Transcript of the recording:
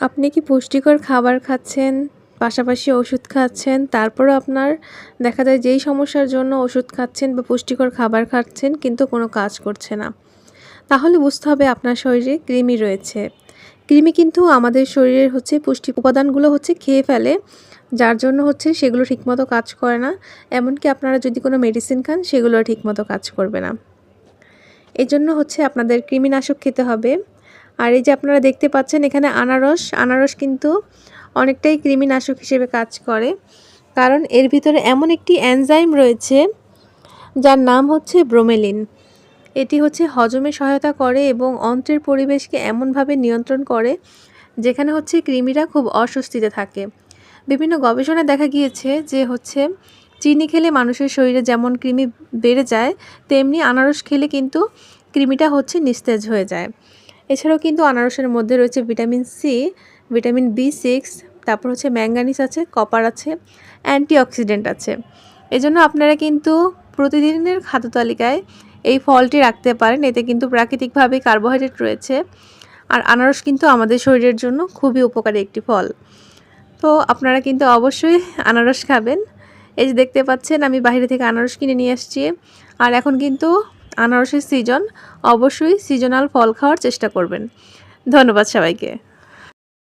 আপনি কি পুষ্টিকর খাবার খাচ্ছেন, পাশাপাশি ওষুধ খাচ্ছেন, তারপরও আপনার দেখা যায় যেই সমস্যার জন্য ওষুধ খাচ্ছেন বা পুষ্টিকর খাবার খাচ্ছেন কিন্তু কোনো কাজ করছে না। তাহলে বুঝতে হবে আপনার শরীরে কৃমি রয়েছে। কৃমি কিন্তু আমাদের শরীরের পুষ্টি উপাদানগুলো খেয়ে ফেলে, যার জন্য সেগুলো ঠিকমতো কাজ করে না। এমনকি আপনারা যদি কোনো মেডিসিন খান সেগুলোও ঠিকমতো কাজ করবে না। এজন্য আপনাদের কৃমিনাশক খেতে হবে। আর এই যে আপনারা দেখতে পাচ্ছেন এখানে আনারস কিন্তু অনেকটাই কৃমিনাশক হিসেবে কাজ করে, কারণ এর ভিতরে এমন একটি এনজাইম রয়েছে যার নাম ব্রোমেলিন। এটি হজমে সহায়তা করে এবং অন্ত্রের পরিবেশকে এমনভাবে নিয়ন্ত্রণ করে যেখানে কৃমিরা খুব অস্বস্তিতে থাকে। বিভিন্ন গবেষণায় দেখা গিয়েছে যে চিনি খেলে মানুষের শরীরে যেমন কৃমি বেড়ে যায়, তেমনি আনারস খেলে কিন্তু কৃমিটা নিস্তেজ হয়ে যায়। এছাড়াও কিন্তু আনারসের মধ্যে রয়েছে ভিটামিন সি, ভিটামিন বি6, তারপর ম্যাঙ্গানিজ আছে, কপার আছে, অ্যান্টিঅক্সিডেন্ট আছে। এজন্য আপনারা কিন্তু প্রতিদিনের খাদ্য তালিকায় এই ফলটি রাখতে পারেন। এতে কিন্তু প্রাকৃতিকভাবে কার্বোহাইড্রেট রয়েছে। আর আনারস কিন্তু আমাদের শরীরের জন্য খুবই উপকারী একটি ফল। তো আপনারা কিন্তু অবশ্যই আনারস খাবেন। এই যে দেখতে পাচ্ছেন আমি বাইরে থেকে আনারস কিনে নিয়ে আসছি। আর এখন কিন্তু আনারসের সিজন, অবশ্যই সিজনাল ফল খাওয়ার চেষ্টা করবেন। ধন্যবাদ সবাইকে।